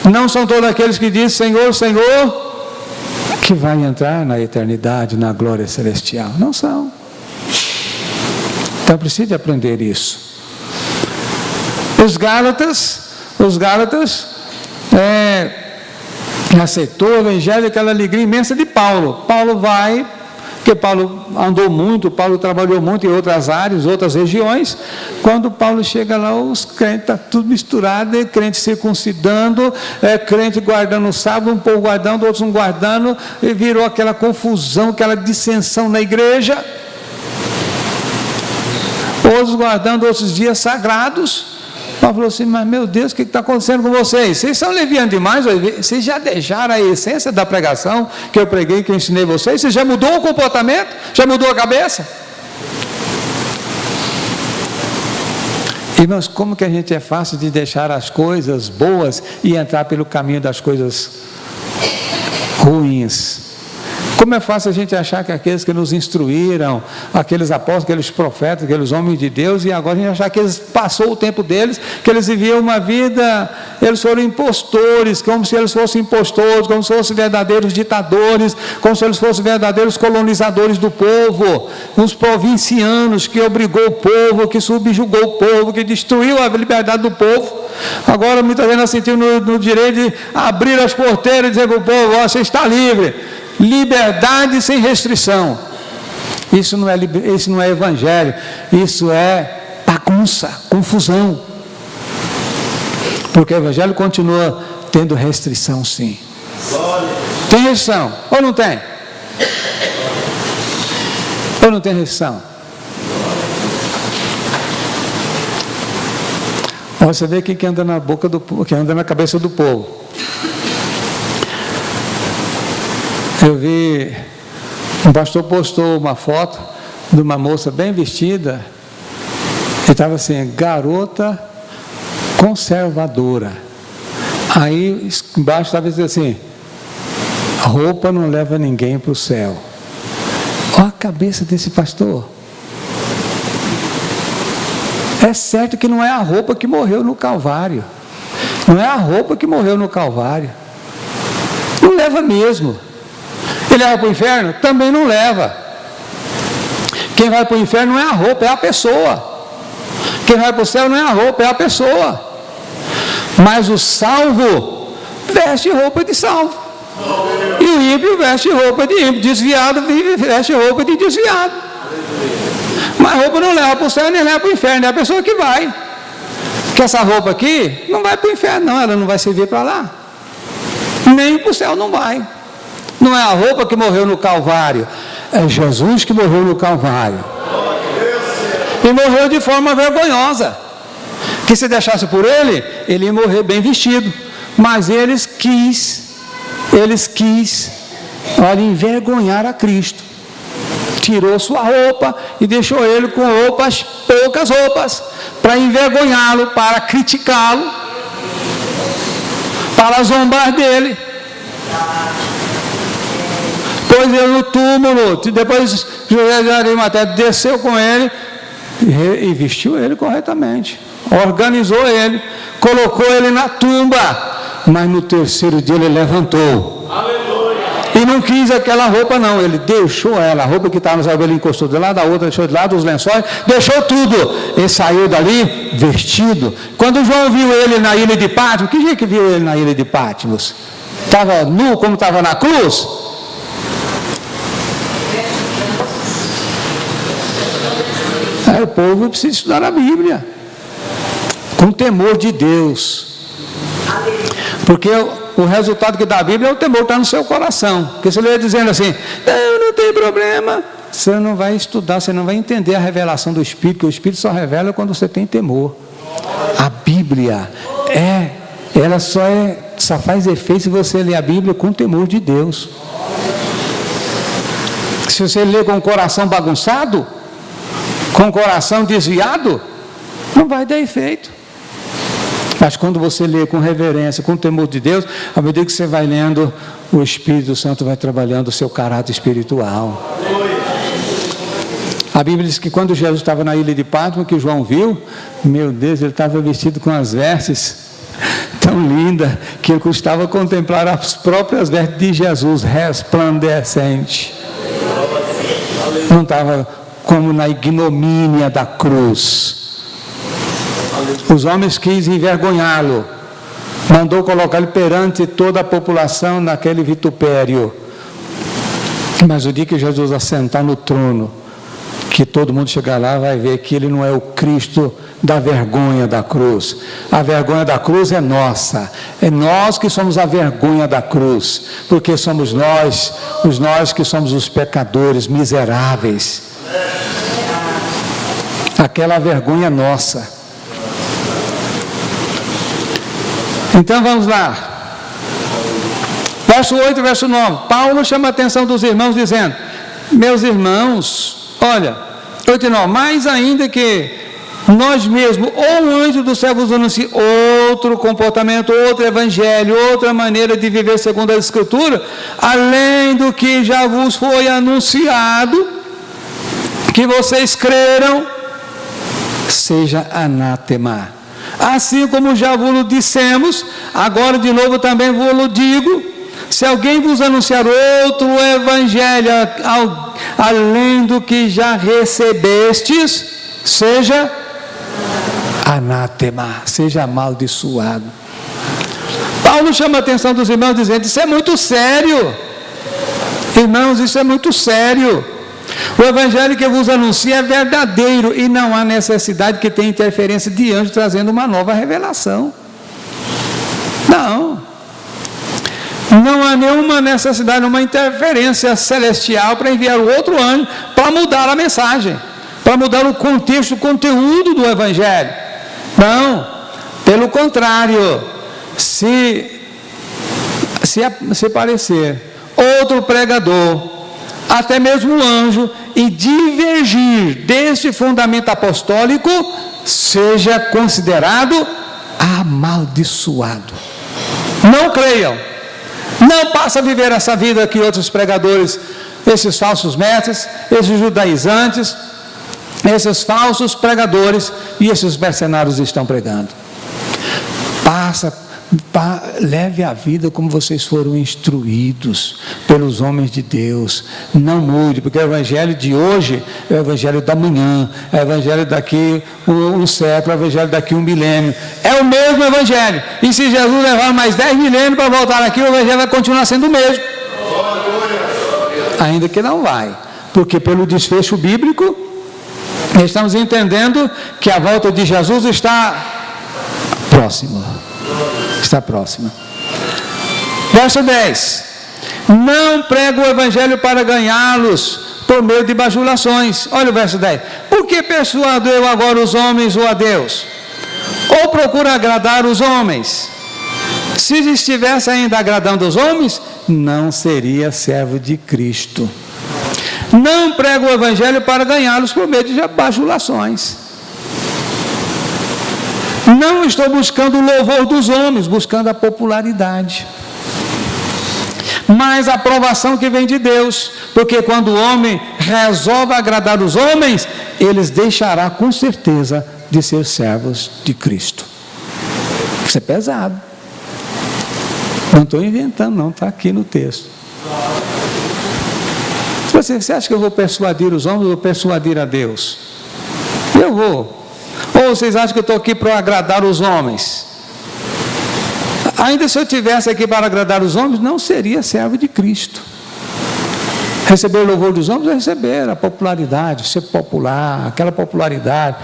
Não são todos aqueles que dizem Senhor, Senhor, que vai entrar na eternidade, na glória celestial. Não são. Então precisa aprender isso. Os Gálatas aceitou o evangelho, aquela alegria imensa de Paulo. Paulo vai, porque Paulo andou muito, Paulo trabalhou muito em outras áreas, outras regiões. Quando Paulo chega lá, os crentes estão tudo misturado, crente circuncidando, crente guardando o sábado, um povo guardando, outros não guardando, e virou aquela confusão, aquela dissensão na igreja. Outros guardando outros dias sagrados. Paulo falou assim, mas meu Deus, o que está acontecendo com vocês? Vocês são levianos demais, vocês já deixaram a essência da pregação que eu preguei, que eu ensinei vocês? Você já mudou o comportamento? Já mudou a cabeça? Irmãos, como que a gente é fácil de deixar as coisas boas e entrar pelo caminho das coisas ruins? Como é fácil a gente achar que aqueles que nos instruíram, aqueles apóstolos, aqueles profetas, aqueles homens de Deus, e agora a gente achar que eles passou o tempo deles, que eles viviam uma vida, eles foram impostores, como se eles fossem impostores, como se fossem verdadeiros ditadores, como se eles fossem verdadeiros colonizadores do povo, uns provincianos que obrigou o povo, que subjugou o povo, que destruiu a liberdade do povo. Agora muitas vezes nós sentimos no direito de abrir as porteiras e dizer para o povo, ó, você está livre. Liberdade sem restrição. Isso não é evangelho, isso é bagunça, confusão. Porque o evangelho continua tendo restrição, sim. Tem restrição, ou não tem? Ou não tem restrição? Você vê que anda na boca do povo, que anda na cabeça do povo. Eu vi, um pastor postou uma foto de uma moça bem vestida, e estava assim, garota conservadora. Aí embaixo estava dizendo assim, roupa não leva ninguém para o céu. Olha a cabeça desse pastor. É certo que não é a roupa que morreu no Calvário. Não é a roupa que morreu no Calvário. Não leva mesmo. Ele leva para o inferno? Também não leva. Quem vai para o inferno não é a roupa, é a pessoa. Quem vai para o céu não é a roupa, é a pessoa. Mas o salvo veste roupa de salvo. E o ímpio veste roupa de ímpio. Desviado veste roupa de desviado. Mas a roupa não leva para o céu nem leva para o inferno, é a pessoa que vai. Que essa roupa aqui não vai para o inferno, não, ela não vai servir para lá. Nem para o céu não vai. Não é a roupa que morreu no Calvário, é Jesus que morreu no Calvário. E morreu de forma vergonhosa. Que se deixasse por ele, ele ia morrer bem vestido. Mas eles quis, olha, envergonhar a Cristo. Tirou sua roupa e deixou ele com roupas, poucas roupas, para envergonhá-lo, para criticá-lo, para zombar dele. Pôs ele no túmulo, depois José de Arimateia desceu com ele e vestiu ele corretamente, organizou ele, colocou ele na tumba, mas no terceiro dia ele levantou. Aleluia. E não quis aquela roupa não, ele deixou ela, a roupa que estava no cabelo, ele encostou de lá da outra, deixou de lá dos lençóis, deixou tudo, ele saiu dali vestido. Quando João viu ele na ilha de Patmos, que dia que viu ele na ilha de Patmos? Estava nu como estava na cruz? O povo precisa estudar a Bíblia com temor de Deus, porque o resultado que dá a Bíblia é o temor que está no seu coração. Porque se ele ia dizendo assim, não tem problema, você não vai estudar, você não vai entender a revelação do Espírito, que o Espírito só revela quando você tem temor. A Bíblia ela só faz efeito se você ler a Bíblia com temor de Deus. Se você ler com o coração bagunçado, com o coração desviado, não vai dar efeito. Mas quando você lê com reverência, com temor de Deus, à medida que você vai lendo, o Espírito Santo vai trabalhando o seu caráter espiritual. A Bíblia diz que quando Jesus estava na ilha de Patmos, que João viu, meu Deus, ele estava vestido com as vestes tão lindas, que ele custava contemplar as próprias vestes de Jesus, resplandecente. Não estava como na ignomínia da cruz. Os homens quis envergonhá-lo, mandou colocá-lo perante toda a população naquele vitupério. Mas o dia que Jesus assentar no trono, que todo mundo chegar lá vai ver que ele não é o Cristo da vergonha da cruz. A vergonha da cruz é nossa, é nós que somos a vergonha da cruz, porque somos nós que somos os pecadores miseráveis. Aquela vergonha é nossa. Então vamos lá. Verso 8 e verso 9. Paulo chama a atenção dos irmãos dizendo: meus irmãos, olha, 8 e 9, mais ainda que nós mesmos, ou um anjo do céu vos anuncie outro comportamento, outro evangelho, outra maneira de viver segundo a Escritura, além do que já vos foi anunciado, que vocês creram, seja anátema. Assim como já vos dissemos, agora de novo também vos digo: se alguém vos anunciar outro evangelho além do que já recebestes, seja anátema, seja amaldiçoado. Paulo chama a atenção dos irmãos dizendo: isso é muito sério, irmãos, isso é muito sério. O evangelho que vos anuncio é verdadeiro e não há necessidade que tenha interferência de anjo trazendo uma nova revelação. Não há nenhuma necessidade, uma interferência celestial para enviar o outro anjo para mudar a mensagem, para mudar o contexto, o conteúdo do evangelho. Não, pelo contrário, se parecer outro pregador, até mesmo um anjo, e divergir deste fundamento apostólico, seja considerado amaldiçoado. Não creiam, não passa a viver essa vida que outros pregadores, esses falsos mestres, esses judaizantes, esses falsos pregadores e esses mercenários estão pregando. Leve a vida como vocês foram instruídos pelos homens de Deus. Não mude, porque o evangelho de hoje é o evangelho da manhã, é o evangelho daqui um século, é o evangelho daqui um milênio. É o mesmo evangelho. E se Jesus levar mais 10 milênios para voltar aqui, o evangelho vai continuar sendo o mesmo. Ainda que não vai, porque pelo desfecho bíblico estamos entendendo que a volta de Jesus está próxima. Verso 10: não prego o evangelho para ganhá-los por meio de bajulações. Olha o verso 10: por que persuado eu agora os homens ou a Deus? Ou procuro agradar os homens? Se estivesse ainda agradando os homens, não seria servo de Cristo. Não prego o evangelho para ganhá-los por meio de bajulações. Não estou buscando o louvor dos homens, buscando a popularidade, mas a aprovação que vem de Deus, porque quando o homem resolve agradar os homens, eles deixará com certeza de ser servos de Cristo. Isso é pesado, não estou inventando não, está aqui no texto. Você acha que eu vou persuadir os homens ou vou persuadir a Deus? Eu vou. Ou vocês acham que eu estou aqui para agradar os homens? Ainda se eu estivesse aqui para agradar os homens, não seria servo de Cristo. Receber o louvor dos homens é receber a popularidade, ser popular, aquela popularidade.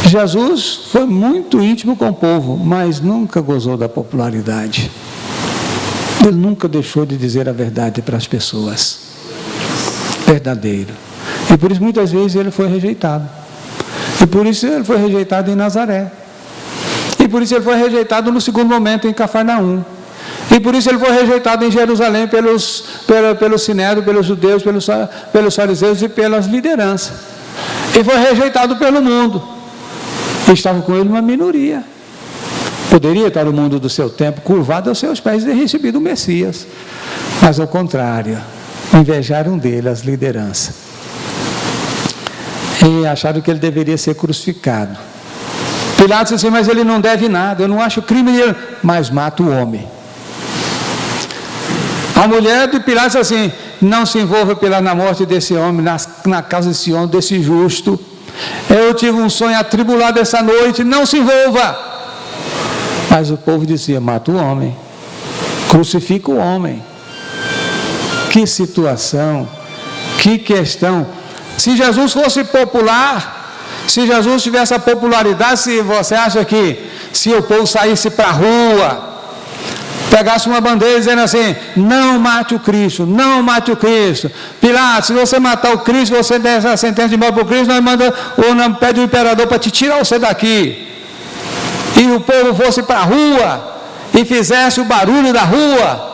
Jesus foi muito íntimo com o povo, mas nunca gozou da popularidade. Ele nunca deixou de dizer a verdade para as pessoas. Verdadeiro. E por isso muitas vezes ele foi rejeitado. E por isso ele foi rejeitado em Nazaré. E por isso ele foi rejeitado no segundo momento em Cafarnaum. E por isso ele foi rejeitado em Jerusalém pelo Sinédrio, pelos judeus, pelos fariseus e pelas lideranças. E foi rejeitado pelo mundo. E estava com ele uma minoria. Poderia estar o mundo do seu tempo curvado aos seus pés e ter recebido o Messias. Mas ao contrário, invejaram dele as lideranças. E acharam que ele deveria ser crucificado. Pilatos disse assim, mas ele não deve nada, eu não acho crime nele, mas mata o homem. A mulher de Pilatos disse assim, não se envolva na morte desse homem, na causa desse homem, desse justo. Eu tive um sonho atribulado essa noite, não se envolva. Mas o povo dizia, mata o homem, crucifica o homem. Que situação, que questão. Se Jesus fosse popular, se Jesus tivesse a popularidade, se você acha que se o povo saísse para a rua, pegasse uma bandeira dizendo assim, não mate o Cristo, não mate o Cristo. Pilatos, se você matar o Cristo, você der essa sentença de morte para o Cristo, nós pede o imperador para te tirar você daqui. E o povo fosse para a rua e fizesse o barulho da rua.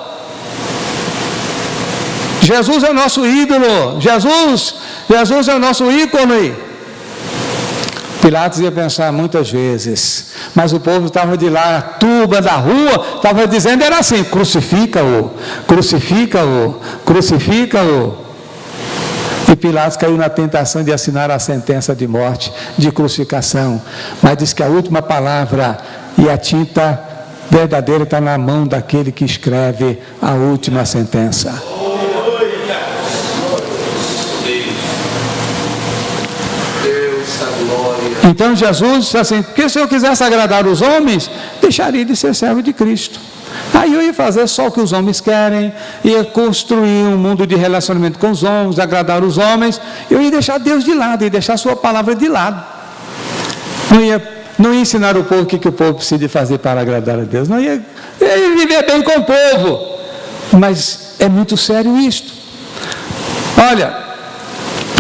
Jesus é o nosso ídolo, Jesus é o nosso ícone. Pilatos ia pensar muitas vezes, mas o povo estava de lá, a turba da rua, estava dizendo, era assim, crucifica-o, crucifica-o, crucifica-o. E Pilatos caiu na tentação de assinar a sentença de morte, de crucificação, mas diz que a última palavra e a tinta verdadeira está na mão daquele que escreve a última sentença. Então Jesus disse assim, porque se eu quisesse agradar os homens, deixaria de ser servo de Cristo. Aí eu ia fazer só o que os homens querem, ia construir um mundo de relacionamento com os homens, agradar os homens, eu ia deixar Deus de lado, ia deixar a sua palavra de lado. Não ia ensinar o povo o que o povo precisa fazer para agradar a Deus, não ia viver bem com o povo. Mas é muito sério isto. Olha,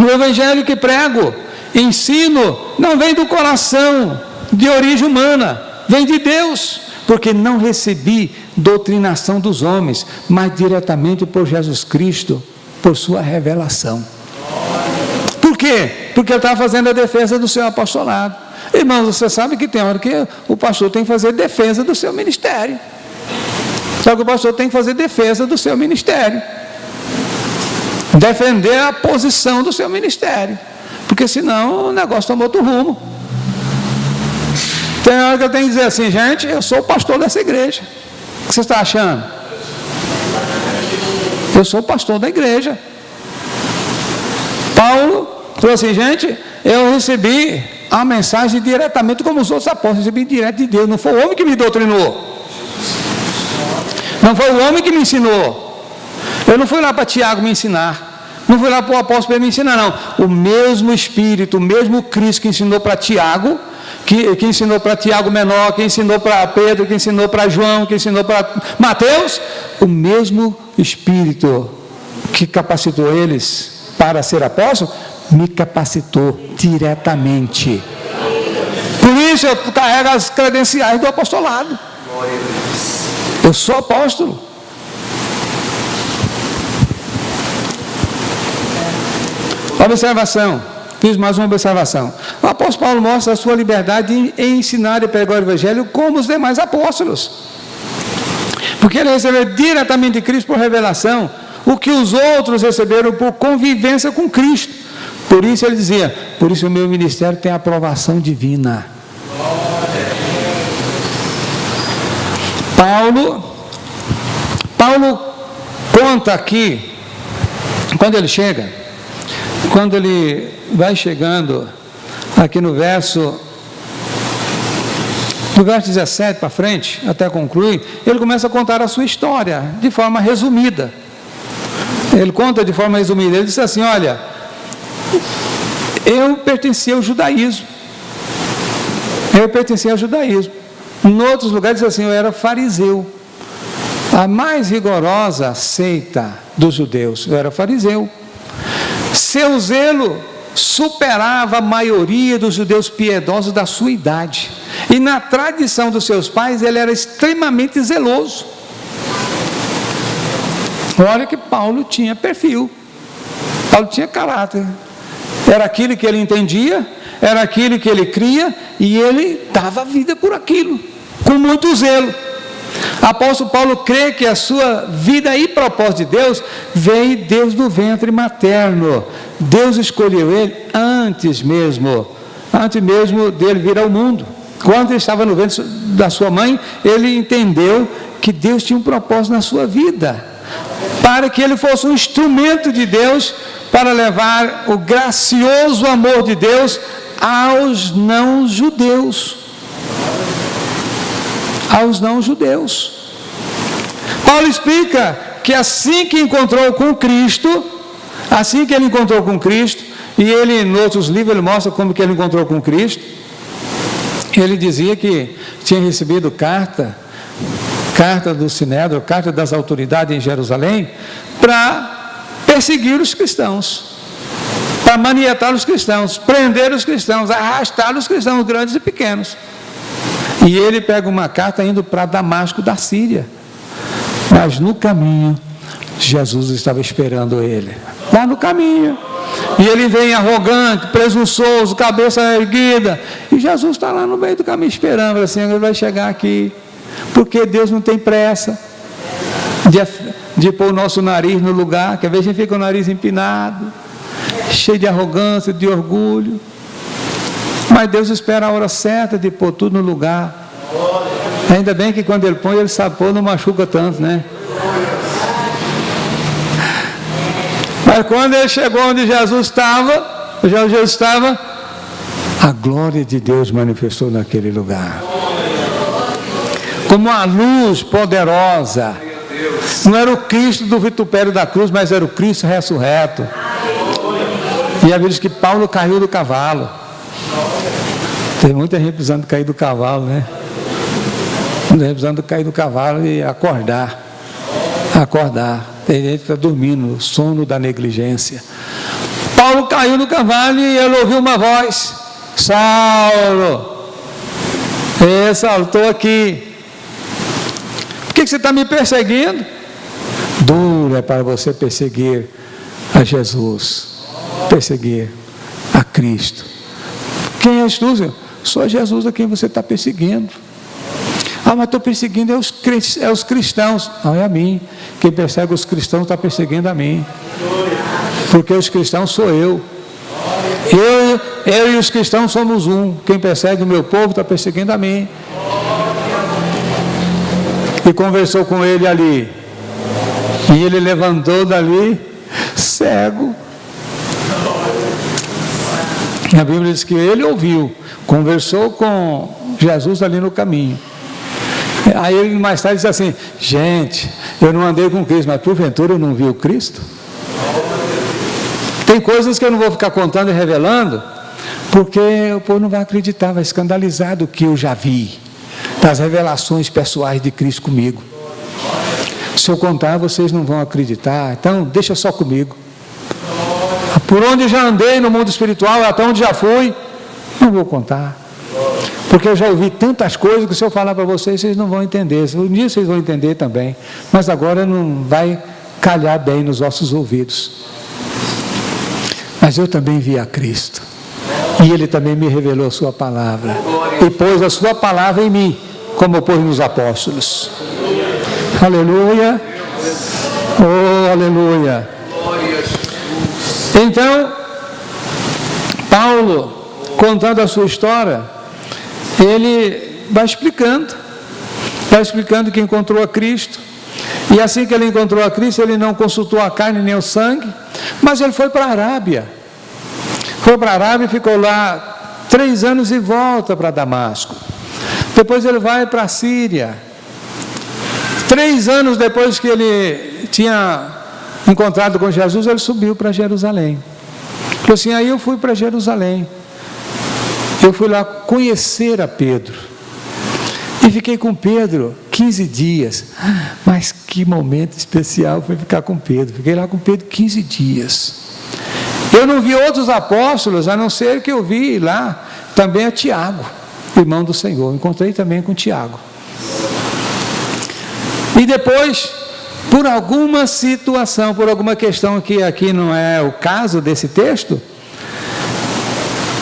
o evangelho que prego, ensino, não vem do coração, de origem humana, vem de Deus, porque não recebi doutrinação dos homens, mas diretamente por Jesus Cristo, por sua revelação. Por quê? Porque ele estava fazendo a defesa do seu apostolado. Irmãos, você sabe que tem hora que o pastor tem que fazer defesa do seu ministério. Só que o pastor tem que fazer defesa do seu ministério, defender a posição do seu ministério, porque senão o negócio toma outro rumo. Tem hora que eu tenho que dizer assim, gente, eu sou o pastor dessa igreja. O que você está achando? Eu sou o pastor da igreja. Paulo falou assim, gente, eu recebi a mensagem diretamente como os outros apóstolos, recebi direto de Deus, não foi o homem que me doutrinou, não foi o homem que me ensinou. Eu não fui lá para Tiago me ensinar, não fui lá para o apóstolo para me ensinar, não. O mesmo Espírito, o mesmo Cristo que ensinou para Tiago, que ensinou para Tiago menor, que ensinou para Pedro, que ensinou para João, que ensinou para Mateus, o mesmo Espírito que capacitou eles para ser apóstolo, me capacitou diretamente. Por isso eu carrego as credenciais do apostolado. Eu sou apóstolo. Observação. Fiz mais uma observação. O apóstolo Paulo mostra a sua liberdade em ensinar e pregar o evangelho como os demais apóstolos. Porque ele recebeu diretamente de Cristo por revelação o que os outros receberam por convivência com Cristo. Por isso ele dizia, por isso o meu ministério tem aprovação divina. Paulo conta aqui, quando ele vai chegando aqui no verso 17 para frente, até concluir, ele começa a contar a sua história de forma resumida. Ele conta de forma resumida, ele diz assim, olha, eu pertencia ao judaísmo. Em outros lugares diz assim, eu era fariseu. A mais rigorosa seita dos judeus, eu era fariseu. Seu zelo superava a maioria dos judeus piedosos da sua idade. E na tradição dos seus pais, ele era extremamente zeloso. Olha que Paulo tinha perfil. Paulo tinha caráter. Era aquilo que ele entendia, era aquilo que ele cria, e ele dava vida por aquilo, com muito zelo. Apóstolo Paulo crê que a sua vida e propósito de Deus veio desde o ventre materno, Deus escolheu ele antes mesmo dele vir ao mundo. Quando ele estava no ventre da sua mãe, ele entendeu que Deus tinha um propósito na sua vida, para que ele fosse um instrumento de Deus, para levar o gracioso amor de Deus aos não-judeus. Aos não-judeus. Paulo explica que assim que encontrou com Cristo, assim que ele encontrou com Cristo, e ele, em outros livros, ele mostra como que ele encontrou com Cristo. Ele dizia que tinha recebido carta do Sinédrio, carta das autoridades em Jerusalém, para perseguir os cristãos, para manietar os cristãos, prender os cristãos, arrastar os cristãos, grandes e pequenos. E ele pega uma carta indo para Damasco da Síria, mas no caminho Jesus estava esperando ele, lá no caminho, e ele vem arrogante, presunçoso, cabeça erguida, e Jesus está lá no meio do caminho esperando, assim, ele vai chegar aqui, porque Deus não tem pressa de pôr o nosso nariz no lugar, que às vezes a gente fica com o nariz empinado, cheio de arrogância, de orgulho, mas Deus espera a hora certa de pôr tudo no lugar. Ainda bem que quando ele põe, ele sabe pôr, não machuca tanto, né? Mas quando ele chegou onde Jesus estava, a glória de Deus manifestou naquele lugar, como uma luz poderosa. Não era o Cristo do vitupério da cruz, mas era o Cristo ressurreto. E a Bíblia diz que Paulo caiu do cavalo. Tem muita gente precisando cair do cavalo, né? Muita gente precisando cair do cavalo e acordar. Tem gente que está dormindo, o sono da negligência. Paulo caiu do cavalo e ele ouviu uma voz: Saulo, Saulo, estou aqui. Por que você está me perseguindo? Duro é para você perseguir a Jesus, perseguir a Cristo. Quem és tu, Senhor? Só Jesus a quem você está perseguindo. Mas estou perseguindo os cristãos. Não, é a mim. Quem persegue os cristãos está perseguindo a mim, porque os cristãos sou eu e os cristãos somos um. Quem persegue o meu povo está perseguindo a mim. E conversou com ele ali, e ele levantou dali cego. A Bíblia diz que ele ouviu, conversou com Jesus ali no caminho. Aí ele mais tarde disse assim: gente, eu não andei com Cristo, mas porventura eu não vi o Cristo? Tem coisas que eu não vou ficar contando e revelando, porque o povo não vai acreditar, vai escandalizar do que eu já vi, das revelações pessoais de Cristo comigo. Se eu contar, vocês não vão acreditar, então deixa só comigo. Por onde já andei no mundo espiritual, até onde já fui, não vou contar, porque eu já ouvi tantas coisas que se eu falar para vocês, vocês não vão entender. Um dia vocês vão entender também, mas agora não vai calhar bem nos vossos ouvidos. Mas eu também vi a Cristo, e Ele também me revelou a sua palavra, e pôs a sua palavra em mim, como pôs nos apóstolos. Aleluia, oh aleluia. Então, Paulo, contando a sua história, ele vai explicando que encontrou a Cristo, e assim que ele encontrou a Cristo, ele não consultou a carne nem o sangue, mas ele foi para a Arábia, e ficou lá 3 anos e volta para Damasco. Depois ele vai para a Síria. 3 anos depois que ele tinha encontrado com Jesus, ele subiu para Jerusalém. Falou assim: aí eu fui para Jerusalém, eu fui lá conhecer a Pedro, e fiquei com Pedro 15 dias, mas que momento especial foi ficar com Pedro. Fiquei lá com Pedro 15 dias, eu não vi outros apóstolos, a não ser que eu vi lá também a Tiago, irmão do Senhor. Encontrei também com Tiago. E depois, por alguma situação, por alguma questão que aqui não é o caso desse texto,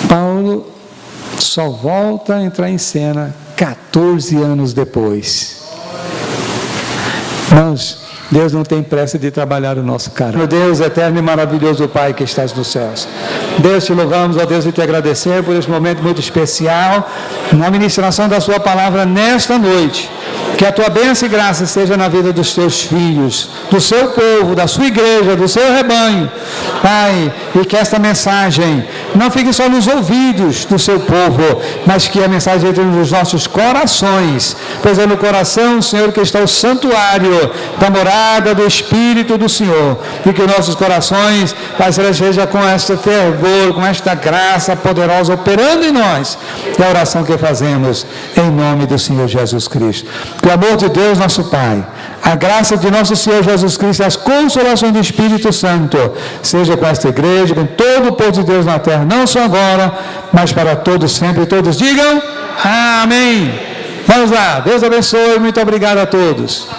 Paulo só volta a entrar em cena 14 anos depois. Irmãos, Deus não tem pressa de trabalhar o nosso caráter. Meu Deus, eterno e maravilhoso Pai que estás nos céus. Deus, te louvamos, ó Deus, e te agradecer por este momento muito especial, na ministração da sua palavra nesta noite. Que a tua bênção e graça seja na vida dos teus filhos, do seu povo, da sua igreja, do seu rebanho. Pai, e que esta mensagem não fique só nos ouvidos do seu povo, mas que a mensagem entre nos nossos corações, pois é no coração, Senhor, que está o santuário da morada do Espírito do Senhor, e que nossos corações, Pai, seja com este fervor, com esta graça poderosa operando em nós, é a oração que fazemos em nome do Senhor Jesus Cristo. Que o amor de Deus, nosso Pai, a graça de nosso Senhor Jesus Cristo e as consolações do Espírito Santo seja com esta igreja, com todo o povo de Deus na terra, não só agora, mas para todos sempre. Todos digam amém. Vamos lá, Deus abençoe, muito obrigado a todos.